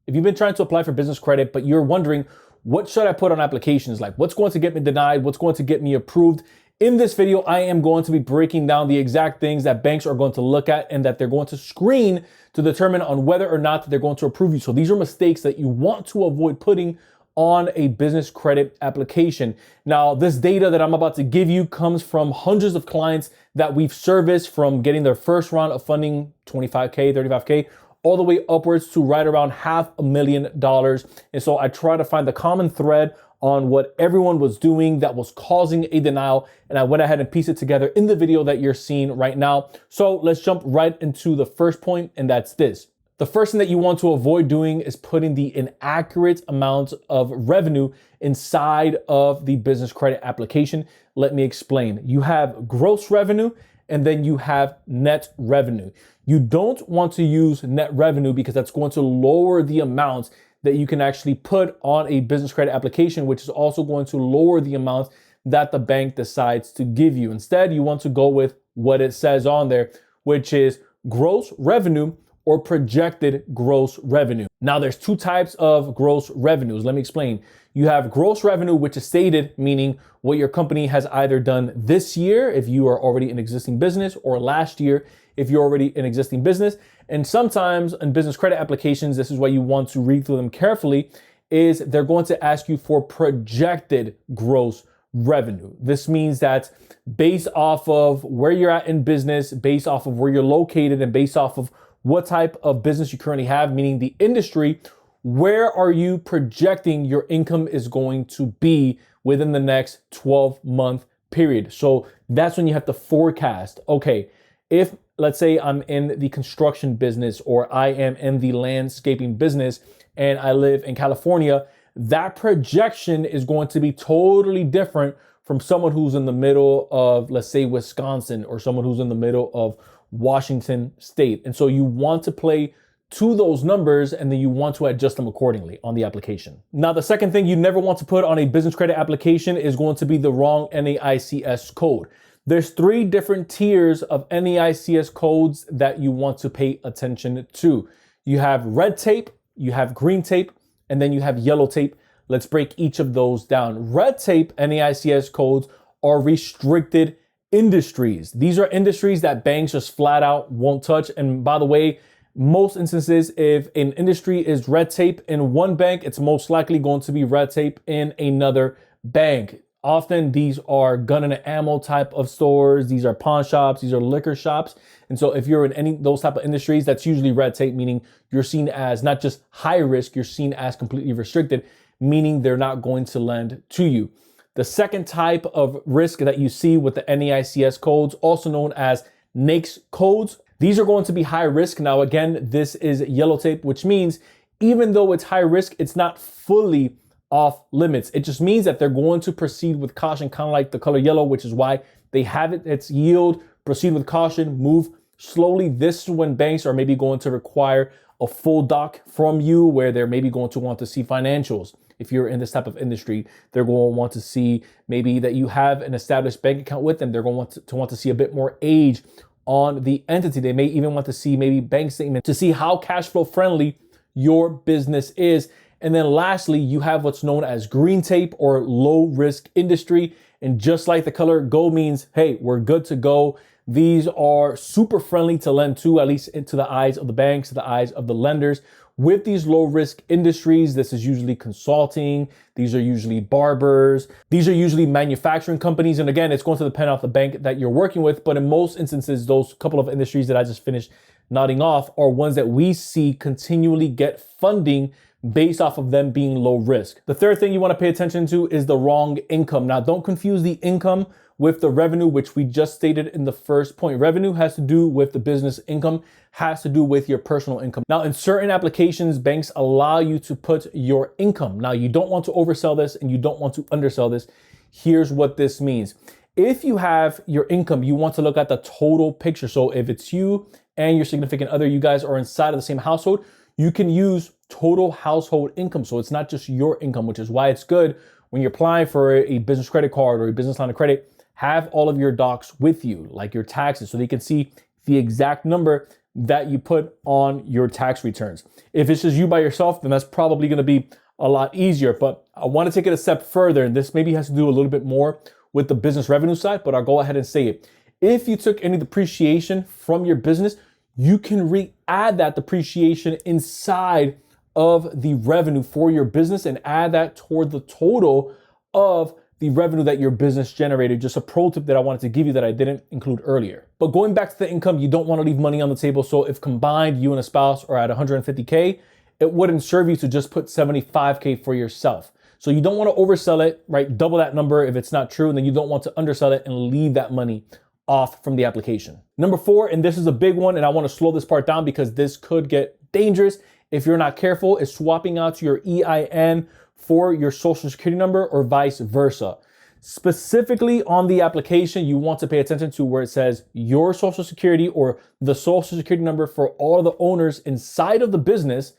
If you've been trying to apply for business credit, but you're wondering, what should I put on applications? Like, what's going to get me denied? What's going to get me approved? In this video, I am going to be breaking down the exact things that banks are going to look at and that they're going to screen to determine on whether or not they're going to approve you. So these are mistakes that you want to avoid putting on a business credit application. Now, this data that I'm about to give you comes from hundreds of clients that we've serviced, from getting their first round of funding, 25K, 35K, all the way upwards to right around $500,000. And so I try to find the common thread on what everyone was doing that was causing a denial. And I went ahead and pieced it together in the video that you're seeing right now. So let's jump right into the first point, and that's this. The first thing that you want to avoid doing is putting the inaccurate amount of revenue inside of the business credit application. Let me explain. You have gross revenue and then you have net revenue. You don't want to use net revenue because that's going to lower the amount that you can actually put on a business credit application, which is also going to lower the amount that the bank decides to give you. Instead, you want to go with what it says on there, which is gross revenue or projected gross revenue. Now, there's two types of gross revenues. Let me explain. You have gross revenue, which is stated, meaning what your company has either done this year, if you are already an existing business, or last year, if you're already an existing business. And sometimes in business credit applications, this is why you want to read through them carefully, is they're going to ask you for projected gross revenue. This means that based off of where you're at in business, based off of where you're located, and based off of what type of business you currently have, meaning the industry, where are you projecting your income is going to be within the next 12-month period? So that's when you have to forecast. Okay, if let's say I'm in the construction business or I am in the landscaping business and I live in California, that projection is going to be totally different from someone who's in the middle of, let's say, Wisconsin, or someone who's in the middle of Washington State. And so you want to play to those numbers, and then you want to adjust them accordingly on the application. Now, the second thing you never want to put on a business credit application is going to be the wrong NAICS code. There's 3 different tiers of NAICS codes that you want to pay attention to. You have red tape, you have green tape, and then you have yellow tape. Let's break each of those down. Red tape NAICS codes are restricted industries. These are industries that banks just flat out won't touch. And by the way, most instances, if an industry is red tape in one bank, it's most likely going to be red tape in another bank. Often these are gun and ammo type of stores. These are pawn shops. These are liquor shops. And so if you're in any of those type of industries, that's usually red tape, meaning you're seen as not just high risk, you're seen as completely restricted, meaning they're not going to lend to you. The second type of risk that you see with the NAICS codes, also known as NAICS codes, these are going to be high risk. Now, again, this is yellow tape, which means even though it's high risk, it's not fully off limits. It just means that they're going to proceed with caution, kind of like the color yellow, which is why they have it. It's yield, proceed with caution, move slowly. This is when banks are maybe going to require a full doc from you, where they're maybe going to want to see financials. If you're in this type of industry, they're going to want to see maybe that you have an established bank account with them. They're going to want to see a bit more age on the entity. They may even want to see maybe bank statement to see how cash flow friendly your business is. And then lastly, you have what's known as green tape or low risk industry. And just like the color gold means, hey, we're good to go. These are super friendly to lend to, at least into the eyes of the banks, to the eyes of the lenders. With these low risk industries, this is usually consulting. These are usually barbers. These are usually manufacturing companies. And again, it's going to depend on the bank that you're working with. But in most instances, those couple of industries that I just finished nodding off are ones that we see continually get funding based off of them being low risk. The third thing you want to pay attention to is the wrong income. Now, don't confuse the income with the revenue, which we just stated in the first point. Revenue has to do with the business income, has to do with your personal income. Now, in certain applications, banks allow you to put your income. Now, you don't want to oversell this and you don't want to undersell this. Here's what this means. If you have your income, you want to look at the total picture. So if it's you and your significant other, you guys are inside of the same household, you can use total household income. So it's not just your income, which is why it's good when you're applying for a business credit card or a business line of credit, have all of your docs with you, like your taxes, so they can see the exact number that you put on your tax returns. If it's just you by yourself, then that's probably going to be a lot easier. But I want to take it a step further, and this maybe has to do a little bit more with the business revenue side, but I'll go ahead and say it. If you took any depreciation from your business, you can re-add that depreciation inside of the revenue for your business and add that toward the total of the revenue that your business generated. Just a pro tip that I wanted to give you that I didn't include earlier. But going back to the income, you don't want to leave money on the table. So if combined, you and a spouse are at 150K, it wouldn't serve you to just put 75K for yourself. So you don't want to oversell it, right? Double that number if it's not true. And then you don't want to undersell it and leave that money off from the application. Number 4, and this is a big one, and I want to slow this part down because this could get dangerous if you're not careful, is swapping out your EIN for your social security number or vice versa. Specifically on the application, you want to pay attention to where it says your social security or the social security number for all the owners inside of the business.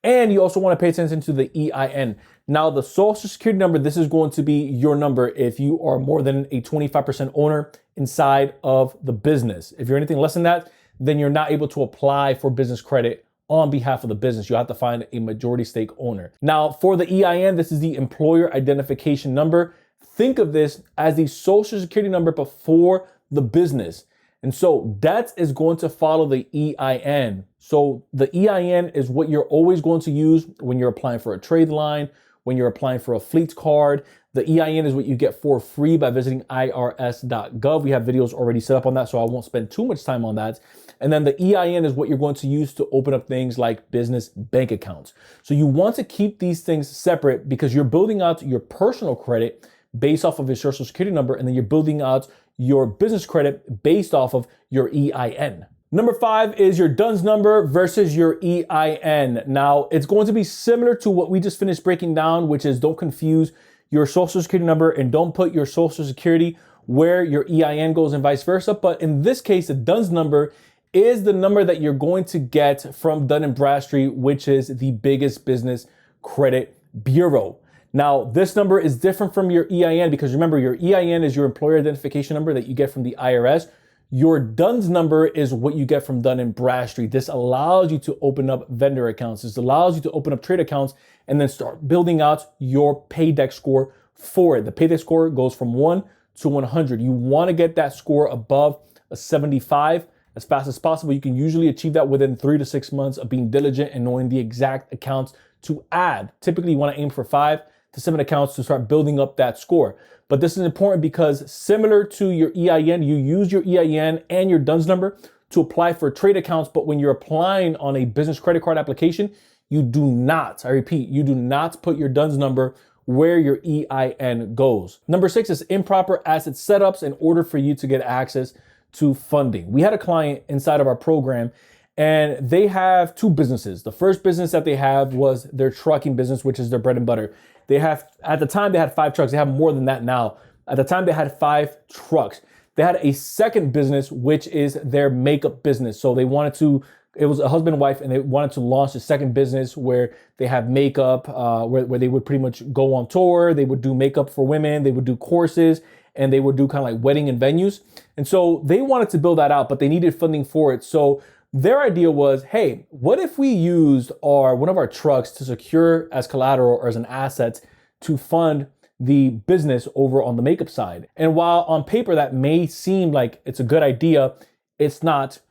And you also want to pay attention to the EIN. Now, the social security number, this is going to be your number if you are more than a 25% owner inside of the business. If you're anything less than that, then you're not able to apply for business credit on behalf of the business. You have to find a majority stake owner. Now, for the EIN, this is the employer identification number. Think of this as the social security number before the business. And so that is going to follow the EIN. So the EIN is what you're always going to use when you're applying for a trade line, when you're applying for a fleet card. The EIN is what you get for free by visiting irs.gov. We have videos already set up on that, so I won't spend too much time on that. And then the EIN is what you're going to use to open up things like business bank accounts. So you want to keep these things separate because you're building out your personal credit based off of your social security number, and then you're building out your business credit based off of your EIN. Number 5 is your DUNS number versus your EIN. Now, it's going to be similar to what we just finished breaking down, which is don't confuse your social security number and don't put your social security where your EIN goes and vice versa. But in this case, the DUNS number is the number that you're going to get from Dun & Bradstreet, which is the biggest business credit bureau. Now, this number is different from your EIN because remember, your EIN is your employer identification number that you get from the IRS. Your DUNS number is what you get from Dun & Bradstreet. This allows you to open up vendor accounts. This allows you to open up trade accounts and then start building out your Paydex score for it. The Paydex score goes from 1 to 100. You want to get that score above a 75 as fast as possible. You can usually achieve that within 3 to 6 months of being diligent and knowing the exact accounts to add. Typically, you want to aim for 5 to 7 accounts to start building up that score. But this is important because similar to your EIN, you use your EIN and your DUNS number to apply for trade accounts. But when you're applying on a business credit card application, you do not, I repeat, you do not put your DUNS number where your EIN goes. Number 6 is improper asset setups in order for you to get access to funding. We had a client inside of our program and they have 2 businesses. The first business that they have was their trucking business, which is their bread and butter. They have, at the time they had 5 trucks. They have more than that now. At the time they had 5 trucks. They had a second business, which is their makeup business. So they wanted to, it was a husband and wife, and they wanted to launch a second business where they have makeup, where they would pretty much go on tour. They would do makeup for women. They would do courses, and they would do kind of like wedding and venues. And so they wanted to build that out, but they needed funding for it. So their idea was, hey, what if we used one of our trucks to secure as collateral or as an asset to fund the business over on the makeup side? And while on paper that may seem like it's a good idea, it's not.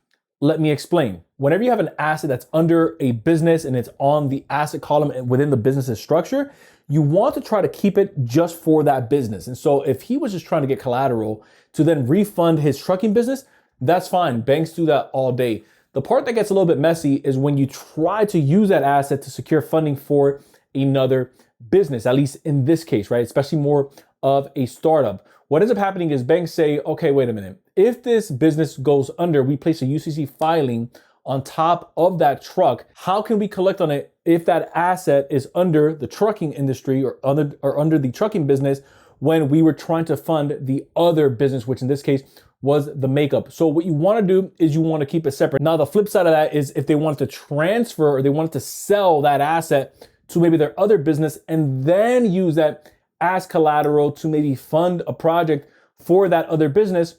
Let me explain. Whenever you have an asset that's under a business and it's on the asset column within the business's structure, you want to try to keep it just for that business. And so if he was just trying to get collateral to then refund his trucking business, that's fine. Banks do that all day. The part that gets a little bit messy is when you try to use that asset to secure funding for another business, at least in this case, right? Especially more of a startup. What ends up happening is banks say, okay, wait a minute. If this business goes under, we place a UCC filing on top of that truck. How can we collect on it if that asset is under the trucking industry or under the trucking business when we were trying to fund the other business, which in this case was the makeup? So what you want to do is you want to keep it separate. Now, the flip side of that is if they wanted to transfer or they wanted to sell that asset to maybe their other business and then use that as collateral to maybe fund a project for that other business,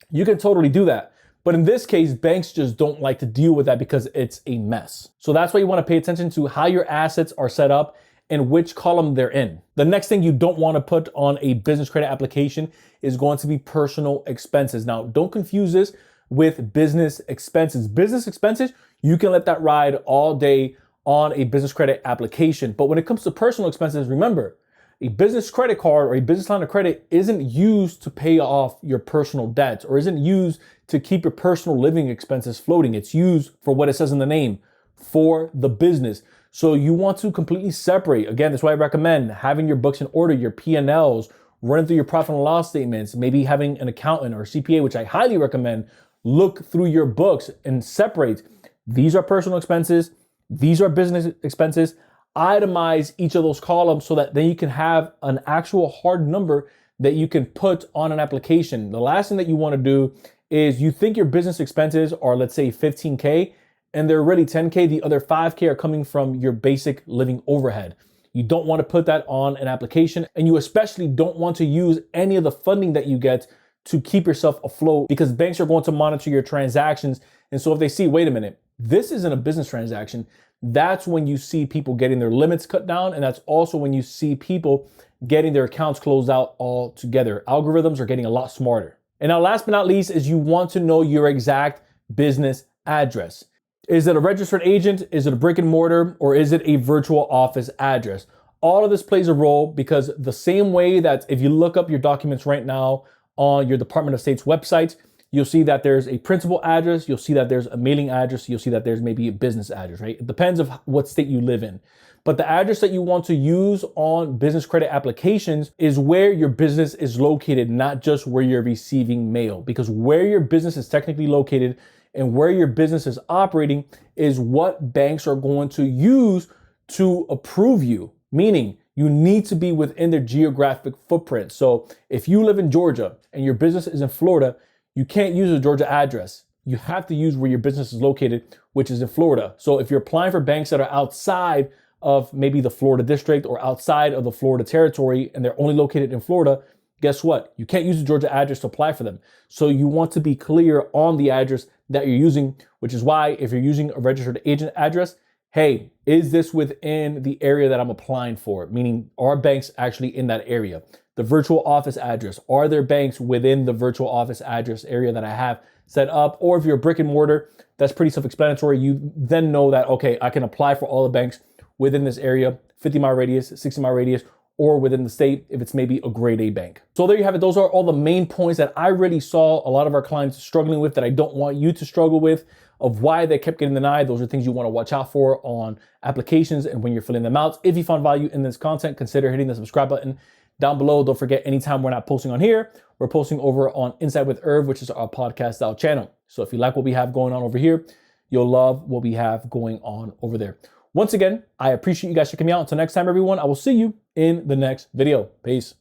you can totally do that. But in this case, banks just don't like to deal with that because it's a mess. So that's why you want to pay attention to how your assets are set up and which column they're in. The next thing you don't want to put on a business credit application is going to be personal expenses. Now, don't confuse this with business expenses. Business expenses, you can let that ride all day on a business credit application. But when it comes to personal expenses, remember, a business credit card or a business line of credit isn't used to pay off your personal debts or isn't used to keep your personal living expenses floating. It's used for what it says in the name, for the business. So you want to completely separate. Again, that's why I recommend having your books in order, your P&Ls, running through your profit and loss statements, maybe having an accountant or CPA, which I highly recommend. Look through your books and separate. These are personal expenses. These are business expenses. Itemize each of those columns so that then you can have an actual hard number that you can put on an application. The last thing that you want to do is you think your business expenses are, let's say, 15K, and they're really 10K. The other 5K are coming from your basic living overhead. You don't want to put that on an application, and you especially don't want to use any of the funding that you get to keep yourself afloat, because banks are going to monitor your transactions. And so if they see, wait a minute, this isn't a business transaction, that's when you see people getting their limits cut down. And that's also when you see people getting their accounts closed out altogether. Algorithms are getting a lot smarter. And now last but not least is you want to know your exact business address. Is it a registered agent? Is it a brick and mortar? Or is it a virtual office address? All of this plays a role, because the same way that if you look up your documents right now on your Department of State's website, you'll see that there's a principal address, you'll see that there's a mailing address, you'll see that there's maybe a business address, right? It depends of what state you live in. But the address that you want to use on business credit applications is where your business is located, not just where you're receiving mail. Because where your business is technically located and where your business is operating is what banks are going to use to approve you. Meaning, you need to be within their geographic footprint. So if you live in Georgia and your business is in Florida, you can't use a Georgia address. You have to use where your business is located, which is in Florida. So if you're applying for banks that are outside of maybe the Florida district or outside of the Florida territory, and they're only located in Florida, guess what? You can't use the Georgia address to apply for them. So you want to be clear on the address that you're using, which is why if you're using a registered agent address, hey, is this within the area that I'm applying for? Meaning, are banks actually in that area? The virtual office address, are there banks within the virtual office address area that I have set up? Or if you're a brick and mortar, that's pretty self-explanatory. You then know that, okay, I can apply for all the banks within this area, 50-mile radius, 60-mile radius, or within the state if it's maybe a grade A bank. So there you have it. Those are all the main points that I really saw a lot of our clients struggling with, that I don't want you to struggle with, of why they kept getting denied. Those are things you want to watch out for on applications and when you're filling them out. If you found value in this content, consider hitting the subscribe button down below. Don't forget, anytime we're not posting on here, we're posting over on Inside with Irv, which is our podcast style channel. So if you like what we have going on over here, you'll love what we have going on over there. Once again, I appreciate you guys checking me out. Until next time, everyone, I will see you in the next video. Peace.